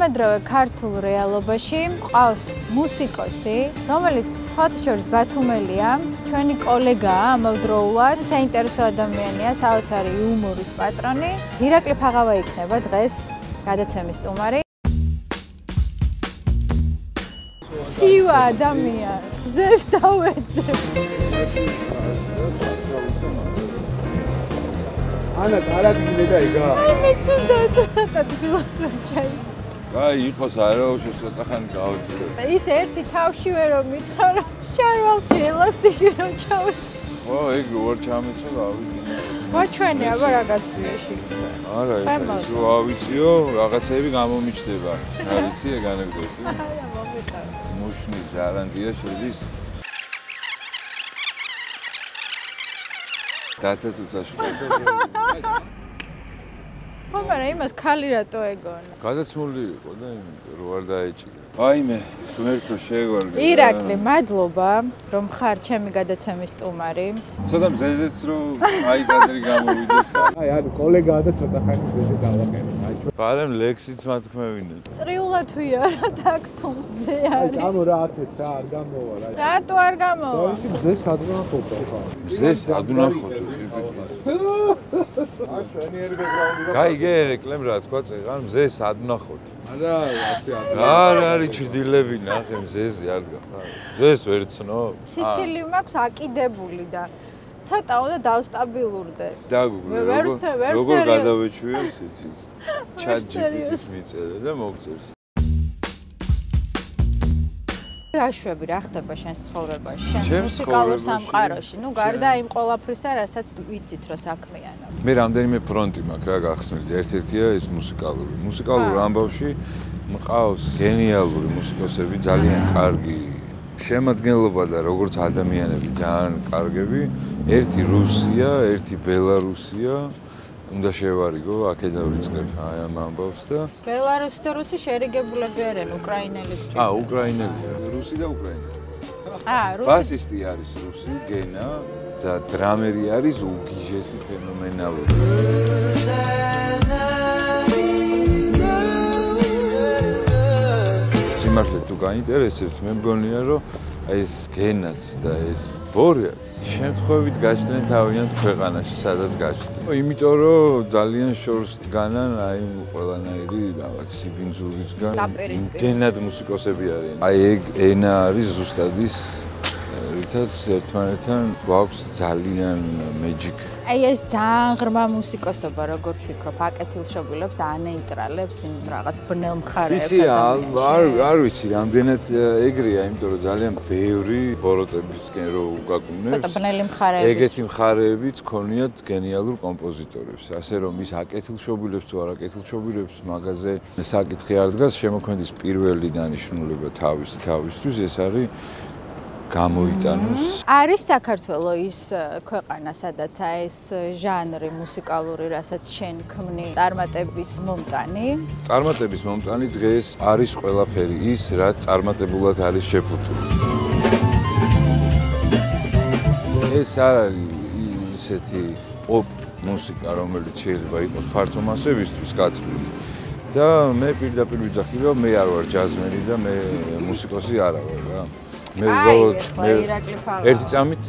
თანამედროვე ქართულ რეალობაში მყავს მუსიკოსი, რომელიც სხვათა შორის ბათუმელია, ჩვენი კოლეგაა ამავდროულად, საინტერესო ადამიანია, საოცარი იუმორის პატრონი. ირაკლი ფაღავა იქნება დღეს გადაცემის სტუმარი. ცივა ადამიანს, ზეს დავეძებ. ანა წარადგინე და იგა. მეც უნდა ცოტა დილად ვერ ჩაიცი. აი, იყოს არა, ცოტა ხანი გავიცილე. ის ერთი თავშივე რომ მითხრა, რომ შარვალში ელასტიკი რომ ჩავეცი. ო, ეგ ვარ ჩამეცო და ავიდე. ვაჩვენე აბა რაღაც ვიაში. არა, ის რო ავიციო, რაღაცები გამომიჩნდება. რა ვიცი, ეგ ანეკდოტი. არა, მომიყარა. მუშნის გარანტია შედის. დათო თუთაში. მაგრამ იმას ქალი რატო ეგონა? გადაცმული იყო და იმიტომ რომ არ დაეჭირა. აიმე, ღმერთო შეგვარგე. ირაკლი, მადლობა, რომ ხარ ჩემი გადაცემის სტუმარი. ცოტა მზეზეც რომ აი კადრი გამოვიდეს. აი, ანუ კოლეგაა და ცოტა ხანი მზეზე დავაყენე. აი, პარემ ლექსიც მათქმევინე. წრიულად ვიარა და აქ სუმსზე აი, არის. ანუ რა აკეთ რა არ გამოვა რა. რატო არ გამოვა? ის მზეს ადუნახობდა ხა. მზეს ადუნახოთ. აი, ჩვენიერი ბექგრაუნდი. გაიგე ეკლემ რა თქვა წეღარ მზეს ადუნახოთ. არა, ასე არ. რა არის ჩრდილები ნახე მზეზე არ გახარ. მზეს ვერ ცნო. სიცილი მაქვს აკიდებული და ცოტა უნდა დავსტაბილურდე. დაგუგლე როგორ გადავეჩვიო სიცილს. ChatGPT-ს მიწერე და მოგწერს. რა შვები რა ხდება შენს ცხოვრებაში, შენს მუსიკალურ სამყაროში? ნუ გარდა იმ ყველაფრისა, რასაც ვიცით, რომ საქმიანობ. მე რამდენიმე ფრონტი მაქვს რა გახსნილი. ერთ-ერთია ეს მუსიკალური. მუსიკალურ ამბავში მყავს გენიალური მუსიკოსები, ძალიან კარგი შემადგენლობა და როგორც ადამიანები ძალიან კარგები. ერთი რუსია, ერთი ბელარუსია. უნდა შევარიგო, აქედან ვიწყებ აი ამ ამბავს და ბელარუსი და რუსი შერიგებულები არიან, უკრაინელი გჭირდება. უკრაინელია, რუსი და უკრაინელი. რუსი. ბასისტი არის რუსი, გენა და დრამერი არის უგიჟესი ფენომენალური. სიმართლე თუ გაინტერესებს, მე მგონია რომ აი ეს გენაც და ეს ბორიაც შემთხვევით გაჩნდნენ თავიანთ ქვეყანაში, სადაც გაჩნდნენ. იმიტომ რომ ძალიან შორს დგანან აი ყველანაირი რაღაც სიბინძურისგან იმდენად მუსიკოსები არიან. აი ეგ ენა არის ზუსტად ის რითაც ერთმანეთთან გვაქვს ძალიან მეჯიკ. აი ეს ძალიან ღრმა მუსიკოსობა, როგორ ფიქრობ, აკეთილშობილებს და ანეიტრალებს იმ რაღაც ბნელ მხარეებს. იცი, არ ვიცი, რამდენად ეგრეა, იმიტომ რომ ძალიან ბევრი ბოროტებისკენ რო უგაკუნებს. ცოტა ბნელი მხარეები. ეგეთი მხარეებიც ქონიათ გენიალურ კომპოზიტორებს. ასე რომ ის აკეთილშობილებს თუ არ აკეთილშობილებს მაგაზე საკითხი არ დგას, შემოქმედის პირველი დანიშნულება თავისთვის ეს არის გამოიტანოს. არის საქართველოს ის ქვეყანა, სადაც ეს ჟანრი მუსიკალური, რასაც შენ ქმნი, წარმატების მომტანი. წარმატების მომტანი დღეს არის ყველაფერი ის, რაც წარმატებულად არის შეფუთული. ეს არ არის ისეთი პოპ მუსიკა, რომელიც შეიძლება იყოს ფართო მასებისთვის გათვლილი. და მე პირდაპირ ვიძახი, რომ მე არ ვარ ჯაზმენი და მე მუსიკოსი არა ვარ რა. მე უბრალოდ ერთი წამით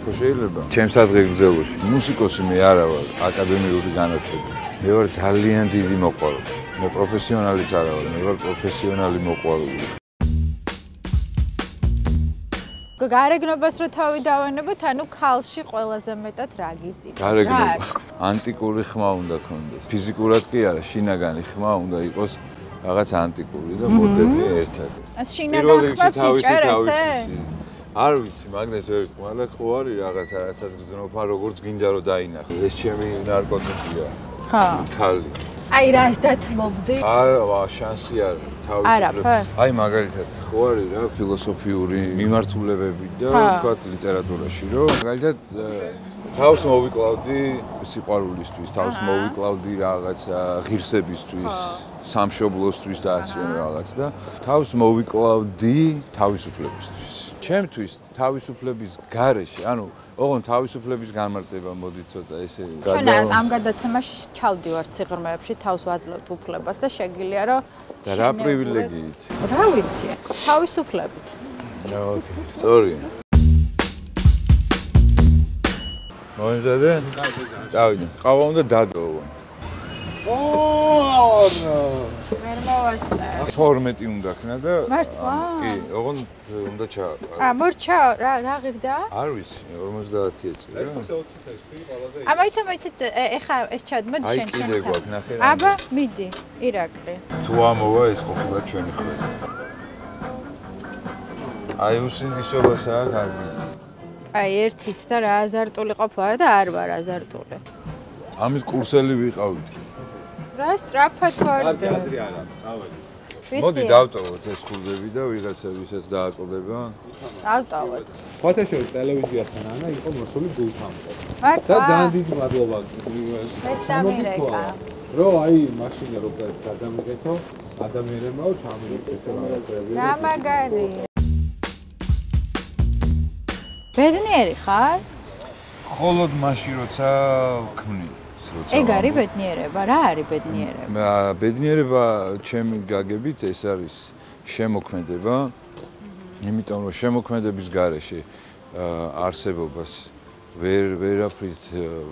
ხო შეიძლება ჩემს ადგილგზელოში მუსიკოსი მე არა ვარ აკადემიური განათლებით მე ვარ ძალიან დიდი მოყვარული მე პროფესიონალიც არა ვარ მე ვარ პროფესიონალი მოყვარული გარეგნობას რო თავი დავენებოთ ანუ ქალში ყველაზე მეტად რა გიზიდს გარეგნობა ანტიკური ხმა უნდა ქონდეს ფიზიკურად კი არა შინაგანი ხმა უნდა იყოს რაღაც ანტიკური და მოდერნი ერთად. ეს შინაგან ხმებს იჭერესე? არ ვიცი, მაგნეს ვერ ვიტყვი, მაგრამ ხო არის რაღაცა, რასაც გზნობ, როგორც გინდა რომ დაინახო. ეს ჩემი ნარკოტიკია. ხა. ქალი. აი რას დათმობდი? არა, შანსი არ თავისუფლად. აი მაგალითად, ხო არის რა ფილოსოფიური მიმართულებები და ვთქვათ ლიტერატურაში, რომ მაგალითად თავს მოვიკლავდი სიყვარულისთვის, თავს მოვიკლავდი რაღაცა ღირსებისთვის. სამშობლოსთვის და ასე რაღაც და თავს მოვიკლავდი თავისუფლებისთვის. ჩემთვის თავისუფლების გარეშე, ანუ ოღონ თავისუფლების გამარტება მოდი ცოტა ესე. ჩვენ ამ გადაცემაში ჩავდივართ სიღრმეებში, თავს ვაძლევთ უფლებას და შეგიძლია რომ და რა პრივილეგიით? რა ვიცი, თავისუფლებით. ოკეი, სწორია. მოიმზადე? დავიდე. ყავა უნდა დადროო. ვერ მოვასწარ. 12 უნდა ქნა და მართლა? კი, ოღონ უნდა მორჩა, რა ღირდა? არ ვიცი, 50-ი წელი. იცით, ეხა ეს ჩადმოდი შენ. აი კიდე გვაქვს, ნახე რა. აბა, მიდი, ირაკლი. თუ ამოვა ეს ყოფილა ჩვენი ხვედრი. აი უსინდისობასაა კარგი. აი ერთიც და რა აზარტული ყოფილა და არ ვარ აზარტული. ამის კურსელი ვიყავით. რა სწრაფად ვარდი. აზრი არა, წავედი. მოდი დავტოვოთ ეს ხურდები და ვიღაცებისაც დააკლდება. დავტოვოთ. ფოთაშორის ტელევიზიასთან ანა იყო მოსული გულთამდე. მართლა? და ძალიან დიდი მადლობა. დამირეკა. რომ აი მაშინა რო გადამიგეთო, ადამიანებმა ჩამიგეთეს რაღაცები. რა მაგარი. ბედნიერი ხარ? ხოლოდ მაშინ როცა ვქმნი. ეგ არის ბედნიერება, რა არის ბედნიერება? ბედნიერება ჩემი გაგებით ეს არის შემოქმედება. იმიტომ რომ შემოქმედების გარეშე არსებობას ვერაფრით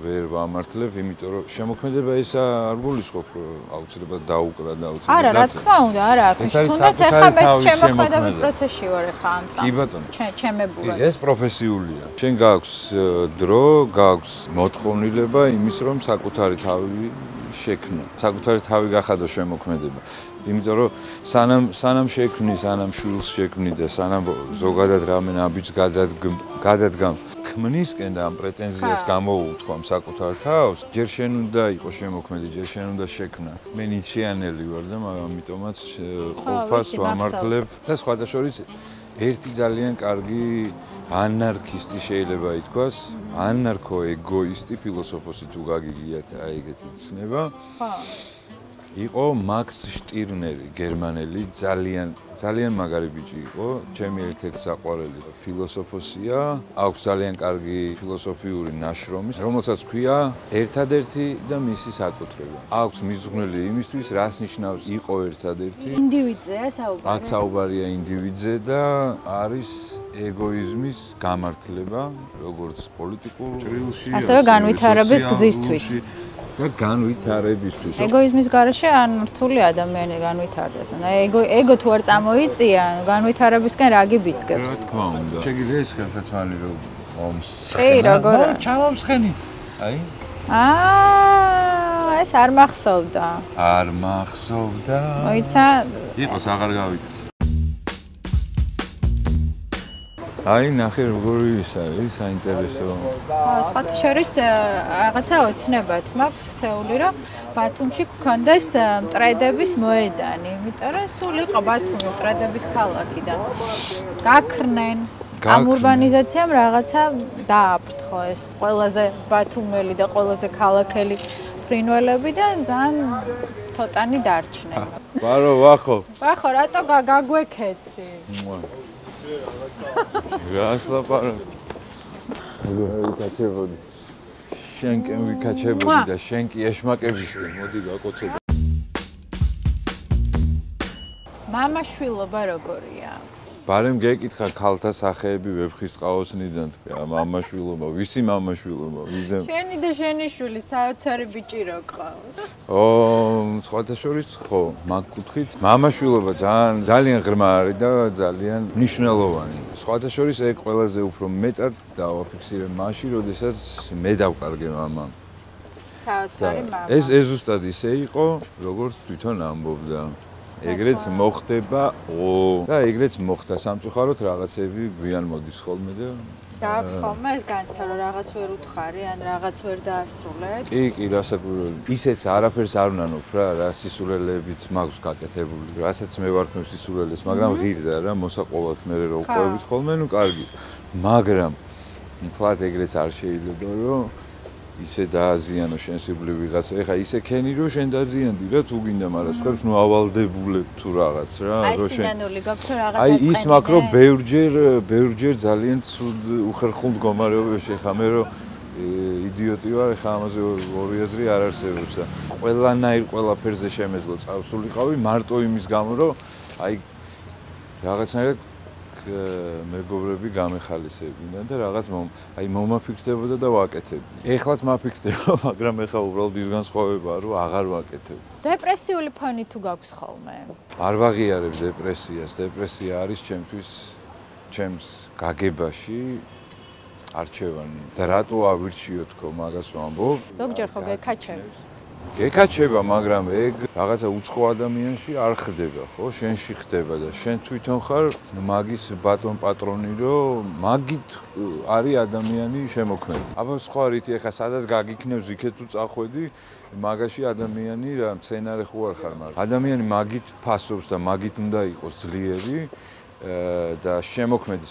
ვერ ვამართლებ, იმიტომ რომ შემოქმედება ეს არ გულისხმობს რომ აუცილებლად დაუკრა და აუცილებლად. არა, რა თქმა უნდა, არა აქვს. თუნდაც ახლა მე შემოქმედების პროცესში ვარ ახლა ამ წამს. კი ბატონო. ჩემებურად. ეს პროფესიულია. შენ გაქვს დრო, გაქვს მოთხოვნილება იმის რომ საკუთარი თავი შექმნა. საკუთარი თავი გახადო შემოქმედება. იმიტომ რომ სანამ შექმნი, სანამ შვილს შექმნი და სანამ ზოგადად რამე ნაბიჯს გადადგამ ქმნისკენ და ამ პრეტენზიას გამოუთქვა საკუთარ თავს, ჯერ შენ უნდა იყოს შემოქმედი, ჯერ შენ უნდა შექმნა. მე ნიჩიანელი ვარ და ამიტომაც ყოფას ვამართლებ და სხვათა შორის ერთი ძალიან კარგი ანარქისტი შეიძლება ითქვას, ანარქო-ეგოისტი ფილოსოფოსი თუ გაგიგიათ აი ეგეთი ცნება. ხო. იყო მაქს შტირნერი, გერმანელი, ძალიან მაგარი ბიჭი იყო, ჩემი ერთ-ერთი საყვარელი ფილოსოფოსია, აქვს ძალიან კარგი ფილოსოფიური ნაშრომი, რომელსაც ქვია ერთადერთი და მისი საკუთრება. აქვს მიზღვნილი იმისთვის, რას ნიშნავს იყო ერთადერთი. ინდივიდზეა საუბარი. აქ საუბარია ინდივიდზე და არის ეგოიზმის გამართლება, როგორც პოლიტიკურ ჭრილში, ასევე განვითარების გზისთვის. და განვითარებისთვის. ეგოიზმის გარეშე ან რთული ადამიანი განვითარდეს. ეგო თუ არ წამოიწია, განვითარებისკენ რა გიბიძგებს? რა თქმა უნდა. შეგიძლია ეს ხელსაწყალი რომ ომს. კი, როგორ? ჩავამსხენი. აი. ეს არ მახსოვდა. არ მახსოვდა. მოიცა? იყოს აღარ გავიდა. აი ნახე როგორი ის არის საინტერესო. სხვათა შორის რაღაცა ოცნებად მაქვს ქცეული რომ ბათუმში გქონდეს მტრედების მოედანი, იმიტომ რომ სულ იყო ბათუმი მტრედების ქალაქი და გაქრნენ. ამ ურბანიზაციამ რაღაცა დააფრთხო ეს ყველაზე ბათუმელი და ყველაზე ქალაქელი ფრინველები და ძალიან ცოტანი დარჩნენ. ბარო ვახო. ვახო, რატო გაგვექეცი? გასლაპარო. ვიკაჩებოდი. შენ კი ვიკაჩებოდი და შენ კი ეშმაკებისკენ მოდი გაკოცები. მამაშვილობა როგორია? ბარემ გეკითხა ქალთა სახეები ვეფხისტყაოსნიდან თქვა მამაშვილობა, ვისი მამაშვილობა, ვიზე? შენი და შენი შვილი საოცარი ბიჭი რო ყავს. სხვათა შორის ხო, მაგ კუთხით მამაშვილობა ძალიან ღრმა არის და ძალიან მნიშვნელოვანი. სხვათა შორის ეგ ყველაზე უფრო მეტად დავაფიქსირე მაშინ, როდესაც მე დავკარგე მამამ. საოცარი მამა. ეს ზუსტად ისე იყო, როგორც თვითონ ამბობდა. ეგრეც მოხდება, და ეგრეც მოხდა სამწუხაროდ რაღაცები გვიან მოდის ხოლმე და გააქვს ხოლმე ეს განცდა რომ რაღაც ვერ უთხარი ან რაღაც ვერ დაასრულებ? კი, რასაკვირველი. ისეც არაფერს არ ვნანობ რა, რა სისულელებიც მაქვს გაკეთებული. რასაც მე ვარქმევ სისულელეს, მაგრამ ღირდა რა, მოსაყოლად მე რო უყვებით ხოლმე, ნუ კარგი. მაგრამ მთლად ეგრეც არ შეიძლება რომ ისე დააზიანო შენ სიბლი ვიღაცა. ეხა ისე ქენი რომ შენ დააზიანდი რა თუ გინდა, მაგრამ სხვებს ნუ ავალდებულებ თუ რაღაც რა. აი სინანული გაქვს რომ რაღაცა აი ის მაქვს რომ ბევრჯერ ძალიან ცუდ უხერხულ მდგომარეობაში ხა მე რომ იდიოტი ვარ, ეხა ამაზე ორი აზრი არ არსებობს და ყველანაირ ყველაფერზე შემეძლო წავსულიყავი მარტო იმის გამო რომ აი რაღაცნაირად მეგობრები გამეხალისებინან და რაღაც აი მომაფიქრდებოდა და ვაკეთებდი. ეხლაც მაფიქრდება, მაგრამ ეხა უბრალოდ ის განსხვავებაა, რომ აღარ ვაკეთებ. დეპრესიული ფონი თუ გაქვს ხოლმე? არ ვაღიარებ დეპრესიას. დეპრესია არის ჩემს გაგებაში არჩევანი. და რატო ავირჩიო თქო მაგას ვამბობ? ზოგჯერ ხო გეკაჩებს? გეკაჩება, მაგრამ ეგ რაღაცა უცხო ადამიანში არ ხდება, ხო? შენში ხდება და შენ თვითონ ხარ მაგის ბატონ პატრონი, რომ მაგით არის ადამიანი შემოქმედი. აბა სხვა რითი ეხა სადაც გაგიქნევს იქეთ თუ წახვედი, მაგაში ადამიანი რა მცენარე ხო არ ხარ, მაგრამ ადამიანი მაგით ფასობს და მაგით უნდა იყოს ძლიერი და შემოქმედი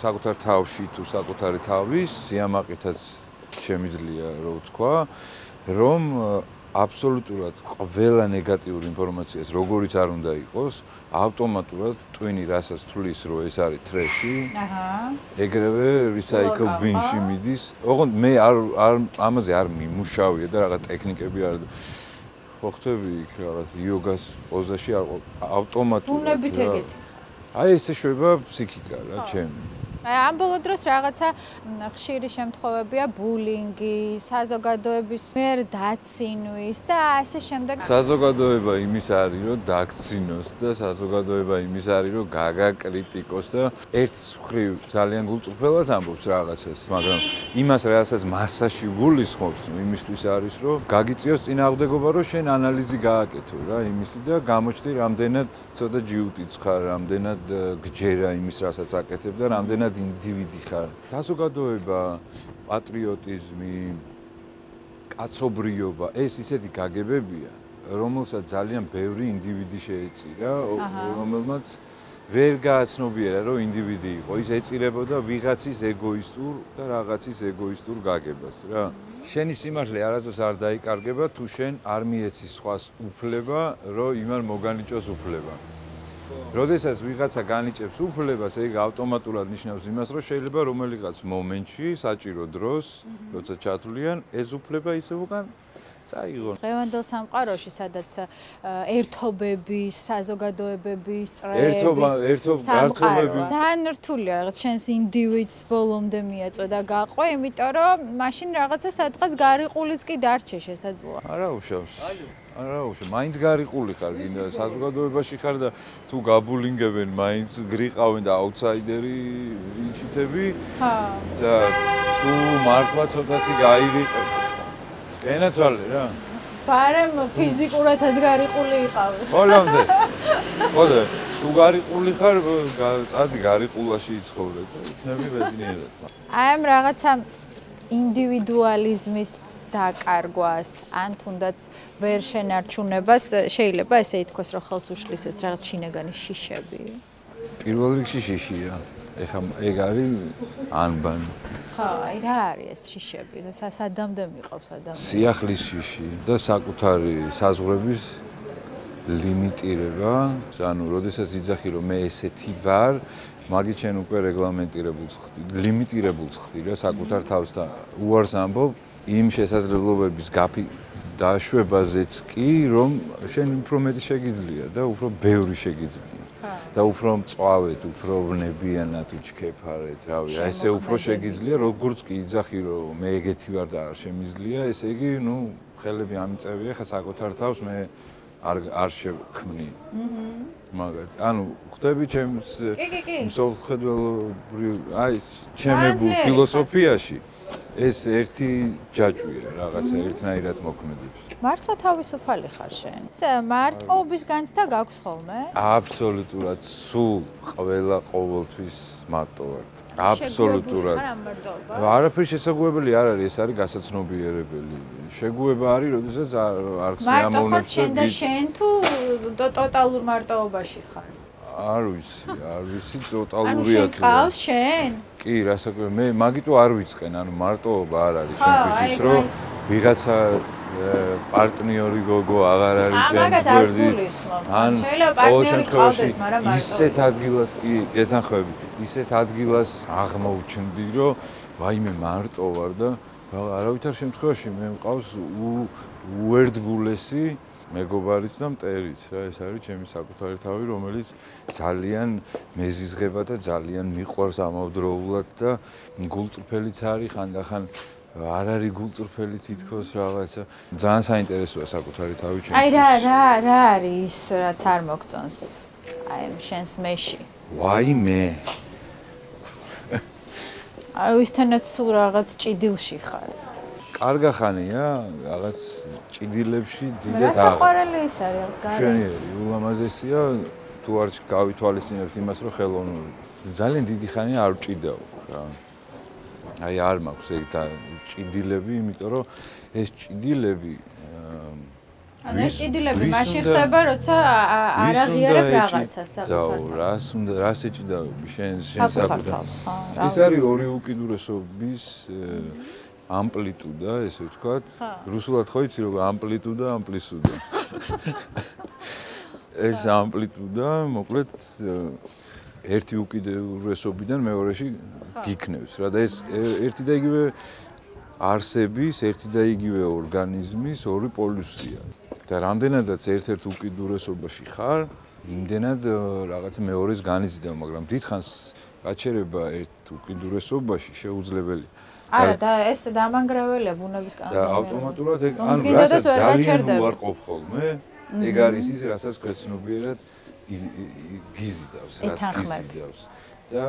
საკუთარ თავში თუ საკუთარი თავის სიამაყითაც შემიძლია რო ვთქვა, რომ აბსოლუტურად ყველა ნეგატიური ინფორმაციას როგორიც არ უნდა იყოს, ავტომატურად ტვინი რასაც თვლის, რომ ეს არის ტრეში, ეგრევე recycle bin-ში მიდის. ოღონდ მე ამაზე არ მიმუშავია და რაღაც ტექნიკები არ ხო ხტები იქ რაღაც იოგას პოზაში ავტომატურად. უნებით ეგეთი. აი ესე შვება ფსიქიკა რა ჩემი. ამ ბოლო დროს რაღაცა ხშირი შემთხვევებია ბულინგი, საზოგადოების მიერ დაცინვის და ასე შემდეგ. საზოგადოება იმის არის, რომ დაქცინოს და საზოგადოება იმის არის, რომ გაგაკრიტიკოს და ერთ მხრივ ძალიან გულწრფელად ამბობს რაღაცას, მაგრამ იმას რასაც მასაში გულისხმობს, იმისთვის არის, რომ გაგიწიოს წინააღმდეგობა, რომ შენ ანალიზი გააკეთო რა იმისი და გამოჩნდი რამდენად ცოტა ჯიუტიც ხარ, რამდენად გჯერა იმის რასაც აკეთებ და რამდენად ინდივიდი ხარ. საზოგადოება, პატრიოტიზმი, კაცობრიობა, ეს ისეთი გაგებებია, რომელსაც ძალიან ბევრი ინდივიდი შეეწირა, რომელმაც ვერ გააცნობიერა, რომ ინდივიდი იყო. ის ეწირებოდა ვიღაცის ეგოისტურ და რაღაცის ეგოისტურ გაგებას რა. შენი სიმართლე არასდროს არ დაიკარგება, თუ შენ არ მიეცი სხვას უფლება, რომ იმან მოგანიჭოს უფლება. როდესაც ვიღაცა განიჭებს უფლებას, ეგ ავტომატურად ნიშნავს იმას, რომ შეიძლება რომელიღაც მომენტში, საჭირო დროს, როცა ჩათვლიან, ეს უფლება ისე უკან წაიღონ. დღევანდელ სამყაროში, სადაც ერთობების, საზოგადოებების წრეების ერთობები ძალიან რთულია, რაღაც შენს ინდივიდს ბოლომდე მიაწვა და გაყვა, იმიტომ რომ მაშინ რაღაცა სადღაც გარიყულიც კი დარჩე შესაძლოა. არა უშავს. მაინც გარიყული ხარ, გინდა საზოგადოებაში ხარ და თუ გაბულინგებენ, მაინც გრიყავენ და აუთსაიდერი ინჩიტები. და თუ მართლა ცოტათი გაირიყებ. ენაცვალე რა. ბარემ ფიზიკურადაც გარიყული იყავი. ხოლმე. ხოლმე, თუ გარიყული ხარ, წადი გარიყულაში იცხოვრე და იქნები ბედნიერად. აი ამ რაღაცა ინდივიდუალიზმის დაკარგვას, ან თუნდაც ვერ შენარჩუნებას შეიძლება ესე ითქვას, რომ ხელს უშლის ეს რაღაც შინაგანი შიშები. პირველ რიგში შიშია. ეხა ეგ არის ანბანი. ხო, აი რა არის ეს შიშები? სადამდე მიყავს ადამიანი? სიახლის შიში და საკუთარი საზღვრების ლიმიტირება. ანუ, როდესაც იძახი, რომ მე ესეთი ვარ, მაგით შენ უკვე რეგლამენტირებულს ხდი, ლიმიტირებულს ხდი რა საკუთარ თავს და უარს ამბობ იმ შესაძლებლობების დაშვებაზეც კი, რომ შენ უფრო მეტი შეგიძლია და უფრო ბევრი შეგიძლია. და უფრო მწვავედ, უფრო ვნებიანად უჩქეფარეთ, რავი, ესე უფრო შეგიძლია, როგორც კი იძახი, რომ მე ეგეთი ვარ და არ შემიძლია, ესე იგი, ნუ, ხელები ამიწევია, ხა საკუთარ თავს მე არ შევქმნი. მაგათ, ანუ ხვდები ჩემს მსოფლმხედველობრივ, აი, ჩემებულ ფილოსოფიაში ეს ერთი ჯაჭვია, რაღაცა ერთნაირად მოქმედებს. მართლა თავისუფალი ხარ შენ? მარტოობის განცდა გაქვს ხოლმე? აბსოლუტურად, სულ ყველა ყოველთვის მარტო ვარ. აბსოლუტურად. არაფერი შესაძლებელი არ არის, ეს არის გასაცნობიერებელი. შეგუება არის, როდესაც არ მარტო ხარ შენ და შენ თუ ტოტალურ მარტოობაში ხარ? არ ვიცი ანუ ტოტალურია შენ ყავს შენ? კი, რასაკვირველი, მე მაგიტო არ ვიწყენ, ანუ მარტოობა არ არის ჩემთვის ის, რომ ვიღაცა პარტნიორი გოგო აღარ არის ჩემს გვერდით. ან შეიძლება პარტნიორი ყავდეს, მაგრამ მარტო. ისეთ ადგილას, კი, გეთანხმები, ისეთ ადგილას აღმოჩნდი, რომ ვაიმე მარტო ვარ და არავითარ შემთხვევაში მე მყავს უერთგულესი მეგობარიც და მტერიც რა, ეს არის ჩემი საკუთარი თავი, რომელიც ძალიან მეზიზღება და ძალიან მიყვარს ამავდროულად და გულწრფელიც არის ხანდახან არ არის გულწრფელი თითქოს რაღაცა. ძალიან საინტერესოა საკუთარი თავი ჩემთვის. აი რა არის ის რაც არ მოგწონს? აი შენს მეში. ვაიმე. აი ვისთანაც სულ რაღაც ჭიდილში ხარ. კარგა ხანია, რაღაც ჭიდილებში დიდად რა საყვარელი ის არის გარი. მშვენიერი, ულამაზესია, თუ არ გავითვალისწინებთ იმას, რომ ხელოვნური. ძალიან დიდი ხანია არ ვჭიდაო რა. აი არ მაქვს ეგ ჭიდილები, იმიტომ რომ ეს ჭიდილები ანუ ეს ჭიდილები მაშინ ხდება, როცა არ აღიარებ რაღაცას საკუთარ. რას ეჭიდავები შენ საკუთარ თავს, ხო? ეს არის ორი უკიდურესობის ამპლიტუდა, ესე ვთქვათ. რუსულად ხო იცი როგორ ამპლიტუდა, ამპლისუდა. ეს ამპლიტუდა, მოკლედ ერთი უკიდურესობიდან მეორეში გიქნევს რა და ეს ერთი და იგივე არსების, ერთი და იგივე ორგანიზმის ორი პოლუსია. და რამდენადაც ერთ-ერთ უკიდურესობაში ხარ, იმდენად რაღაც მეორეს განიზიდავ, მაგრამ დიდხანს გაჩერება ერთ უკიდურესობაში შეუძლებელია. არა და ეს დამანგრეველია ბუნების კანონზე. და ავტომატურად ეგ ანუ რასაც ძალიან უარყოფ ხოლმე, ეგ არის ის, რასაც ქვეცნობიერად გიზიდავს, რაც გიზიდავს. და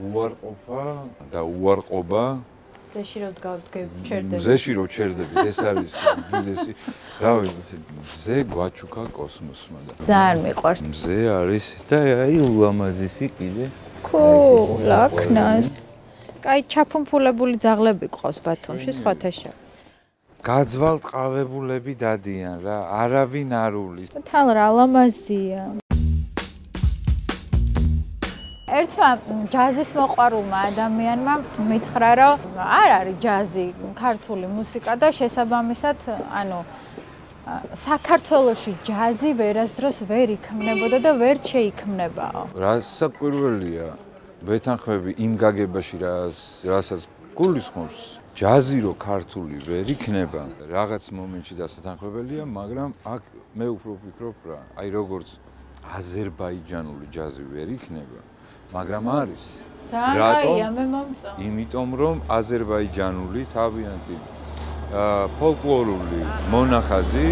უარყოფა და უარყოფა მზეში რო ჩერდები. მზეში რო ჩერდები, ეს არის უდიდესი, რა ვიცი, მზე გვაჩუქა კოსმოსმა და ძალიან მიყვარს. მზე არის და აი ულამაზესი კიდე. Cool, აკნას. აი ჩაფუმფულებული ძაღლები ყავს ბათუმში, სხვათა შორის. გაძვალტყავებულები დადიან რა, არავინ არ უვლის. თან რა ლამაზია. ერთმა ჯაზის მოყვარულმა ადამიანმა მითხრა, რომ არ არის ჯაზი ქართული მუსიკა და შესაბამისად, ანუ საქართველოში ჯაზი ვერასდროს ვერ იქმნებოდა და ვერ შეიქმნებაო. რასაკვირველია, ვეთანხმები იმ გაგებაში, რასაც გულისხმობს, ჯაზი რო ქართული ვერ იქნება, რაღაც მომენტში დასათანხმებელია, მაგრამ აქ მე უფრო ვფიქრობ რა, აი როგორც აზერბაიჯანული ჯაზი ვერ იქნება, მაგრამ არის. ძალიან კაია, მე მომწონს. იმიტომ რომ აზერბაიჯანული თავიანთი ფოლკლორული მონახაზი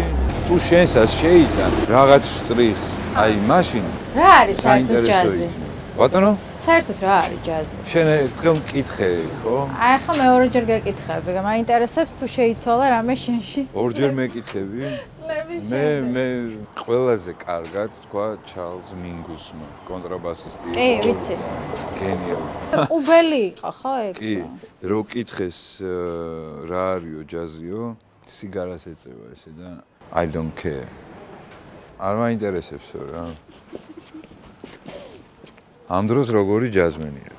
თუ შენსაც შეიტან რაღაც შტრიხს, აი მაშინ რა არის საერთოდ ჯაზი? ბატონო? საერთოდ რა არის ჯაზი? შენ ერთხელ მკითხე, ხო? აი ახლა მეორეჯერ გეკითხები, მაინტერესებს თუ შეიცვალა რამე შენში. ორჯერ მეკითხები? წლების მე ყველაზე კარგად თქვა ჩარლზ მინგუსმა, კონტრაბასისტი. კი, ვიცი. გენიალური. კუბელი იყო, ხო ეგ? კი, რო კითხეს რა არისო ჯაზიო, სიგარას ეწევა ესე და I don't care. არ მაინტერესებსო რა. ამ დროს როგორი ჯაზმენია?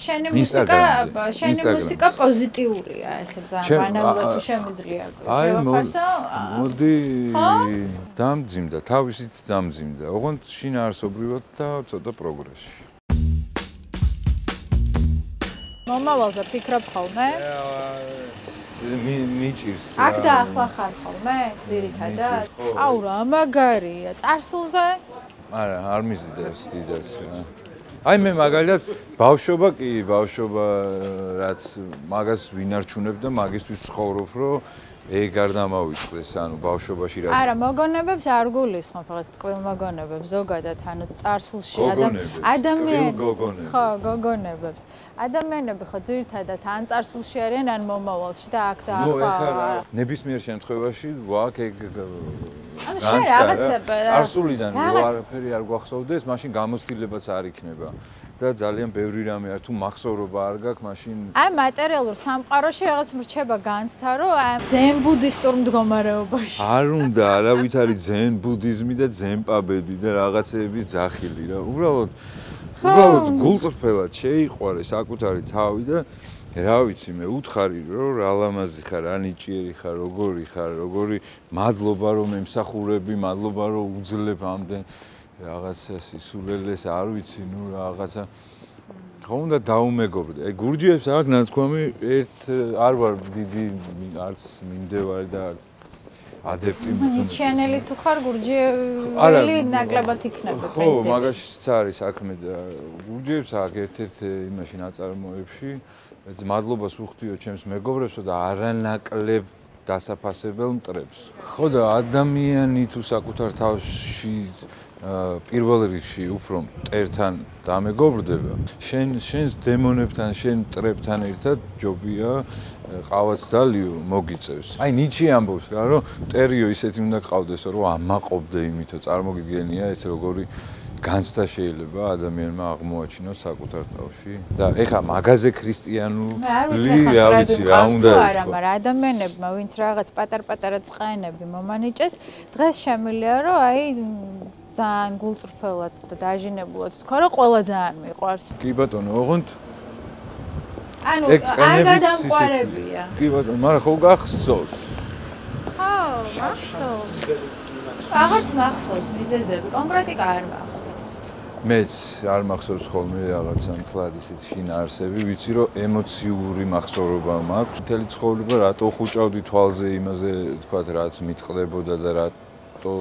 შენი მუსიკა პოზიტიურია, ესე ძალიან ბანალურად თუ შემიძლია შევაფასო. მოდი დამძიმდა, თავისით დამძიმდა. ოღონდ შინაარსობრივად და ცოტა პროგრესში. მომავალზე ფიქრობ ხოლმე? მიჭირს. აქ და ახლა ხარ ხოლმე, ძირითადად? აუ რა მაგარია, წარსულზე? არა, არ მიზიდავს დიდას რა. აი მე მაგალითად ბავშვობა ბავშვობა რაც მაგას ვინარჩუნებ და მაგისთვის ცხოვრობ, რომ ეგ არ დამავიწყდეს, ანუ ბავშვობაში რა. არა, მოგონებებს არ გულისხმობ, რაღაც ტკბილ მოგონებებს ზოგადად, ანუ წარსულში ადამიანები. ხო, გოგონებებს. ადამიანები ხო ძირითადად ან წარსულში არიან, ან მომავალში და აქ და ახლა. ნებისმიერ შემთხვევაში ვაკ ეგ ანუ შენ რაღაცა წარსულიდან არაფერი არ გვახსოვდეს, მაშინ გამოცდილებაც არ იქნება. და ძალიან ბევრი რამე არ თუ მახსოვრობა არ გაქვს, მაშინ აი მატერიალურ სამყაროში რაღაც მრჩება განცდა, რომ აი ძენ ბუდისტურ მდგომარეობაში. არ უნდა არავით არის ძენ ბუდიზმი და ძენ პაბედი და რაღაცეების ძახილი რა. უბრალოდ გულწრფელად შეიყვარე საკუთარი თავი და რა ვიცი მე უთხარი რომ რა ლამაზი ხარ, რა ნიჭიერი ხარ, როგორი ხარ, როგორი მადლობა რომ ემსახურები, მადლობა რომ უძლებ ამდენ რაღაცა სისულელეს, არ ვიცი, ნუ რაღაცა ხო უნდა დაუმეგობრდე. აი გურჯიებს აქვს ნათქვამი, არ ვარ დიდი არც მიმდევარი და არც ადეპტი ნიჩიანელი თუ ხარ გურჯიეველი ნაკლებად იქნება პრინციპი. ხო, მაგაშიც არის საქმე და გურჯიებს აქვს ერთ-ერთ იმაში ნაწარმოებში მადლობას ვუხდიო ჩემს მეგობრებსო და არანაკლებ დასაფასებელ მტრებს. ხო და ადამიანი თუ საკუთარ თავში პირველ რიგში უფრო მტერთან დამეგობრდება, შენს დემონებთან, შენ მტრებთან ერთად ჯობია ყავაც დალიო მოგიწევს. აი ნიჩი ამბობს რა, რომ მტერიო ისეთი უნდა ყავდეს, რომ ამაყობდე იმითო წარმოგიგენია ეს როგორი განცდა შეიძლება ადამიანმა აღმოაჩინოს საკუთარ თავში და ეხა მაგაზე ქრისტიანული რა ვიცი რა უნდა არა, მაგრამ ადამიანებმა ვინც რაღაც პატარ-პატარა წყაენები მომანიჭეს, დღეს შემიძლია რომ აი ძალიან გულწრფელად და დაჟინებულად თქვა რომ ყველა ძალიან მიყვარს. კი ბატონო, ოღონდ ანუ არ გადამყარებია. კი ბატონო, მაგრამ ხო გახსოვს? ხო, მახსოვს. აღარც მახსოვს მიზეზები, კონკრეტიკა არ მახსოვს. მეც არ მახსოვს ხოლმე რაღაცა მთლად ისეთ შინაარსები, ვიცი რომ ემოციური მახსოვრობა მაქვს. მთელი ცხოვრება რატო ხუჭავდი თვალზე იმაზე, თქვათ, რაც მიტყდებოდა და რატო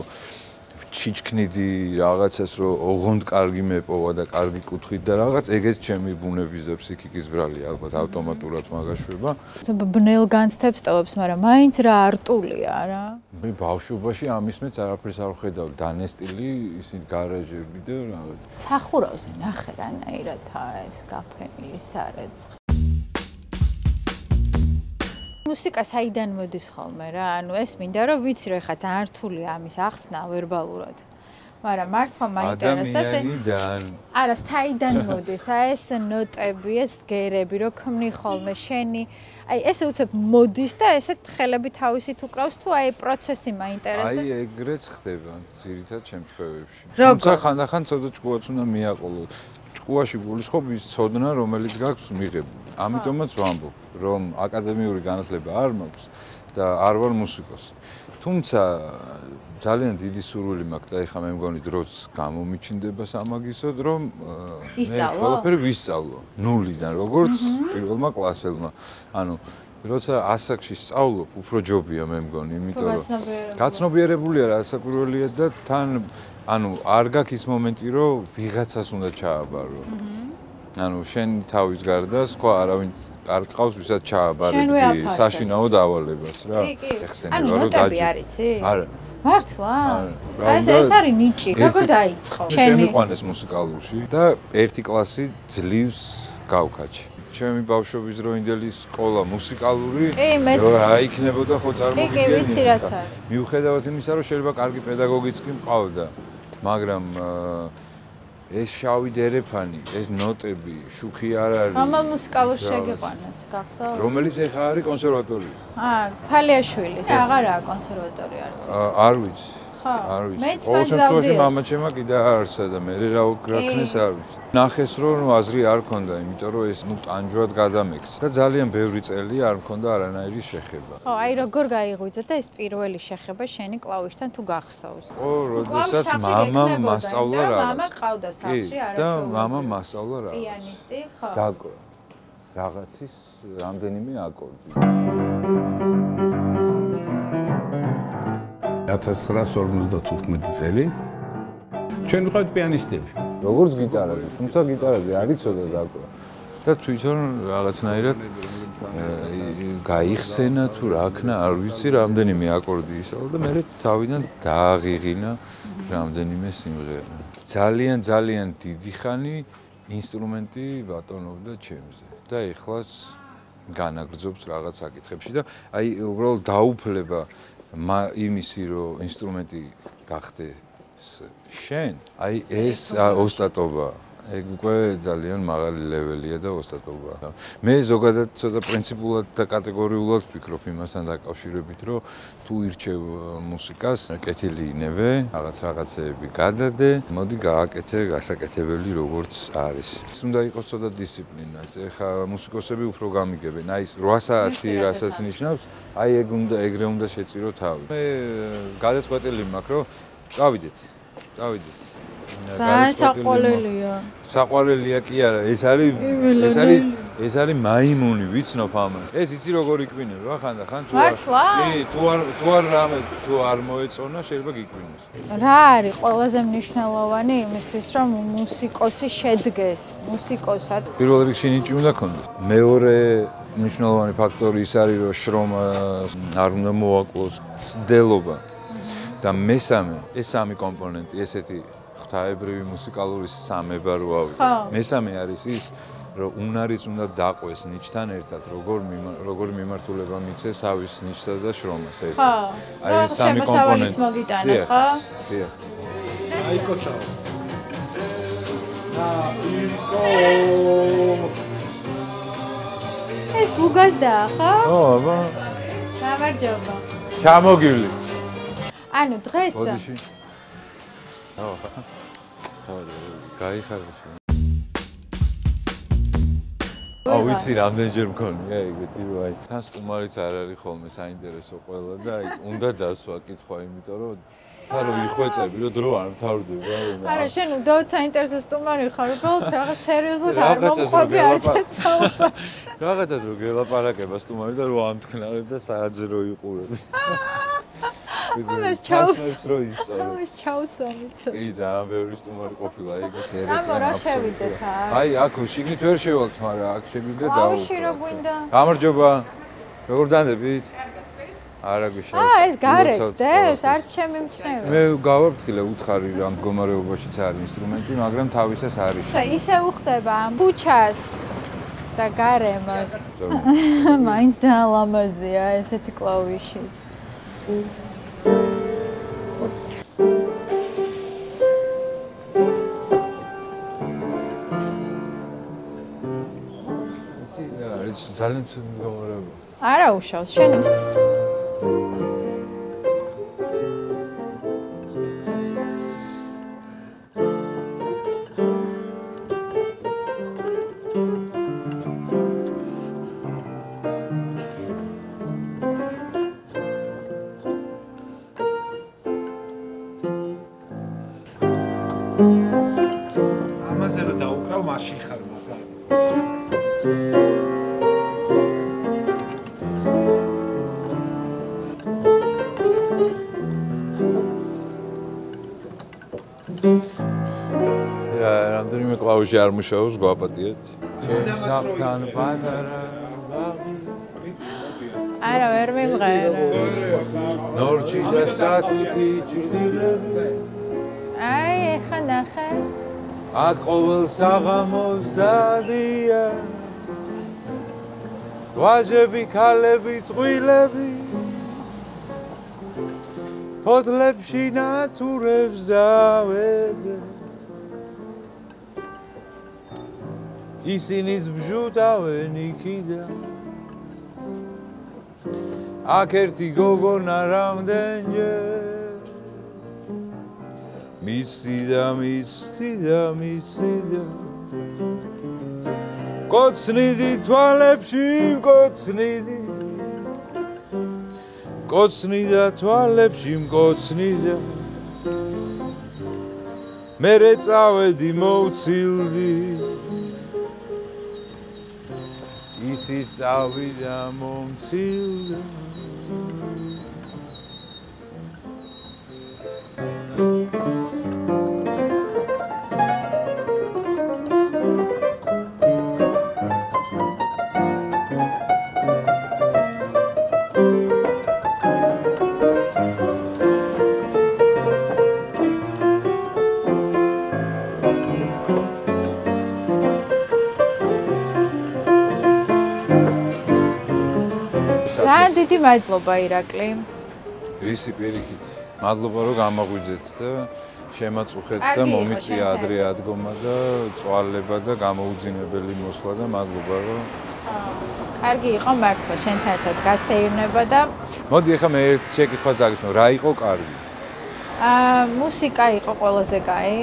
ჩიჩქნიდი რაღაცას, რომ ოღონდ კარგი მეპოვა და კარგი კუთხით და რაღაც ეგეც ჩემი ბუნების და ფსიქიკის ბრალია, ალბათ ავტომატურად მაგაშვება. ბნელ განცდებს ტოვებს, მაგრამ მაინც რა არტულია რა. მე ბავშვობაში ამისმეც არაფერს არ ვხედავ, დანესტილი ისინი გარაჟები და რაღაც. სახურავზე ნახე რანაირად ეს გაფენილი სარეცხი. მუსიკა საიდან მოდის ხოლმე რა? ანუ ეს მინდა რომ ვიცი რომ ეხა ძალიან რთულია ამის ახსნა ვერბალურად. მაგრამ მართლა მაინტერესებს. ადამიანიდან. არა, საიდან მოდის? აი ეს ნოტები, ეს ბგერები, რო ქმნი ხოლმე შენი. აი ესე უცებ მოდის და ესეთ ხელები თავისით უკრავს თუ აი პროცესი მაინტერესებს? აი ეგრეც ხდება ძირითად შემთხვევებში. თუმცა ხანდახან ცოტა ჭკუაც უნდა მიაყოლო. ჭკუაში გულისხმობ ის ცოდნა, რომელიც გაქვს მიღებ. ამიტომაც ვამბობ, რომ აკადემიური განათლება არ მაქვს და არ ვარ მუსიკოსი. თუმცა ძალიან დიდი სურვილი მაქვს და ეხლა მე მგონი დროც გამომიჩნდება სამაგისოდ, რომ მე ყველაფერი ვისწავლო ნულიდან, როგორც პირველმა კლასელმა. ანუ როცა ასაკში სწავლობ, უფრო ჯობია მე მგონი, იმიტომ რომ გაცნობიერებულია რა საკურველია და თან ანუ არ გაქვს ის მომენტი, რომ ვიღაცას უნდა ჩააბარო. ანუ შენი თავის გარდა სხვა არავინ არ ყავს ვისაც ჩააბარებდი საშინაო დავალებას რა. ანუ ნოტები არიცი? არა. მართლა? ეს არის ნიჭი. როგორ დაიწყო? შემიყვანეს მუსიკალურში და ერთი კლასი ძლივს გავქაჩი. ჩემი ბავშვობის დროინდელი სკოლა მუსიკალური რა იქნებოდა ხო წარმოგიდგენია? კი, ვიცი რაც არის. მიუხედავად იმისა, რომ შეიძლება კარგი პედაგოგიც კი მყავდა, მაგრამ ეს შავი დერეფანი, ეს ნოტები, შუქი არ არის. რომელ მუსიკალურში შეგიყვანეს, გახსოვს? რომელიც ეხა არის კონსერვატორია. ფალიაშვილის. აღარაა კონსერვატორია არც. არ ვიცი. ხო. არ ვიცი. მეც ყოველ შემთხვევაში მამაჩემმა კიდე არსა და მე რა უკრაქნეს არ ვიცი. ნახეს რომ აზრი არ ქონდა, იმიტომ რომ ეს ტანჯვად გადამექცა და ძალიან ბევრი წელი არ მქონდა არანაირი შეხება. ხო, აი როგორ გაიღვიძა და ეს პირველი შეხება შენი კლავიშთან თუ გახსოვს? ო, როდესაც მამამ მასწავლა რაღაც. მამა ყავდა სახლში არაჩვეულებრივ. და მამამ მასწავლა რაღაც. პიანისტი, ხო. დაკვრა. რაღაცის რამდენიმე აკორდი. 1955 წელი ჩვენ ვიყავით პიანისტები. როგორც გიტარაზე, თუმცა გიტარაზე არ იცოდა დაკვრა. და თვითონ რაღაცნაირად გაიხსენა თუ რა ქნა, არ ვიცი, რამდენიმე აკორდი ისალა და მე თავიდან დააღიღინა რამდენიმე სიმღერა. ძალიან დიდი ხანი ინსტრუმენტი ბატონობდა ჩემზე და ეხლაც განაგრძობს რაღაც საკითხებში და აი უბრალოდ დაუფლება იმისი რომ ინსტრუმენტი გახდე შენ, აი ეს ოსტატობა ეგ უკვე ძალიან მაღალი ლეველია და ოსტატობაა. მე ზოგადად ცოტა პრინციპულად და კატეგორიულად ვფიქრობ იმასთან დაკავშირებით, რომ თუ ირჩევ მუსიკას, კეთილი ინევე, რაღაცეები გადადე, მოდი გააკეთე გასაკეთებელი როგორც არის. უნდა იყოს ცოტა დისციპლინა. ეხლა მუსიკოსები უფრო გამიგებენ. აი ეს 8 საათი რასაც ნიშნავს, აი ეგრე უნდა შეწირო თავი. მე გადაწყვეტილი მაქვს, რომ წავიდეთ. ძალიან საყვარელია. საყვარელია კი არა, ეს არის მაიმუნი, ვიცნობ ამას. ეს იცი როგორ იკვინება, ხან თუ თუ არ მოეწონა, შეიძლება გიკვინოს. რა არის ყველაზე მნიშვნელოვანი იმისთვის, რომ მუსიკოსი შედგეს, მუსიკოსად? პირველ რიგში ნიჭი უნდა ქონდეს. მეორე მნიშვნელოვანი ფაქტორი ის არის, რომ შრომა არ უნდა მოაკლოს, ცდელობა. და მესამე, ეს სამი კომპონენტი, ესეთი ღვთაებრივი მუსიკალური სამება რო ავიღო. მესამე არის ის, რომ უნარიც უნდა დაყვეს ნიჭთან ერთად, როგორ მიმართულება მიცეს თავის ნიჭსა და შრომას ერთად. აი ეს სამი კომპონენტი მოგიტანეს, ხო? დიახ. აიკოსა. ეს გუგაზდაა, ხო? ო, აბა. გამარჯობა. ჩამოგივლი. ანუ დღეს ბოდიში. ო. გაიხარეთ. ვიცი რამდენჯერ მქონია ეგეთი რომ აი თან სტუმარიც არ არის ხოლმე საინტერესო ყველა და აი უნდა დასვა კითხვა იმიტომ რომ თარო იხვეწები რომ დრო არ მთავრდება არა შენ უდავოდ საინტერესო სტუმარი ხარ უბრალოდ რაღაც სერიოზულად არ მომყვები არც ერთ საუბარ რაღაცას რო გელაპარაკება სტუმარი და რო ამთქნარებ და საათზე რო იყურები ამას ჩაუსომით. კი, ძალიან ბევრი სტუმარი ყოფილა ეგეც ერეკლემა. ამორა შევიდეთ აქ. აი, აქ შიგნით ვერ შევალთ, მაგრამ აქ შევიდეთ და აუში რო გვინდა. გამარჯობა. როგორ დანდებით? არა გვიშავთ. ეს გარეთ დევს, არც შემიმჩნევა. მე გავაფრთხილე უთხარი ამ მდგომარეობაშიც არის ინსტრუმენტი, მაგრამ თავისას არის. ისე უხდება ამ ფუჩას და გარემოს. მაინც ძალიან ლამაზია ესეთი კლავიშიც. ძალიან ცუდ მდგომარეობა. არა უშავს, შენ ამაზე რომ დაუკრავ, მაშინ ხარ მაგრამ. რამდენიმე კლავიში არ მუშაობს, გვაპატიეთ. ჩემთან პატარა ბაღი. არა, ვერ მიმღერე. ნორჩი და სათუთი ჭრდილები. აი, ეხა ნახე. აქ ყოველ საღამოს დადია. ვაჟები, ქალები, წყვილები. ფოთლებში ნათურებს დავეძე. ისინიც ბჟუტავენ იქიდან აქ ერთი გოგონა რამდენჯერ მისციდა კოცნიდი თვალებში კოცნიდა თვალებში მკოცნიდა მერე წავედი მოვცილდი ისიც წავიდა მომცილდა დიდი მადლობა ირაკლი. ვისი პირიქით. მადლობა რომ გამაგვიძეთ და შემაწუხეთ და მომიწია ადრე ადგომა და წვალება და გამოუძინებელი მოსვლა და მადლობა რომ კარგი იყო მართლა შენთან ერთად გასეირნება და მოდი ახლა მე ერთ შეკითხვას აგისვენ რა იყო კარგი? მუსიკა იყო ყველაზე კაი.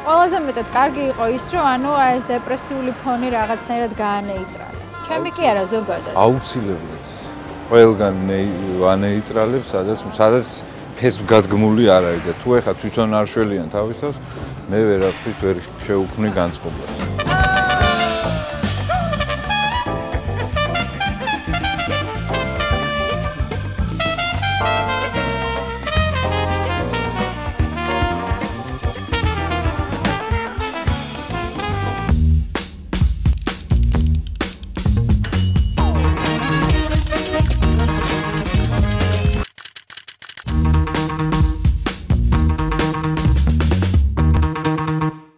ყველაზე მეტად კარგი იყო ის რომ ანუ ეს დეპრესიული ფონი რაღაცნაირად გაანეიტრალა. ჩემი კი არა ზოგადად. აუცილებლად. ყველგან ვანეიტრალებს, სადაც ფესვგადგმული არ არის და თუ ეხა თვითონ არ შველიან თავის თავს, მე ვერაფრით ვერ შევუქმნი განწყობას.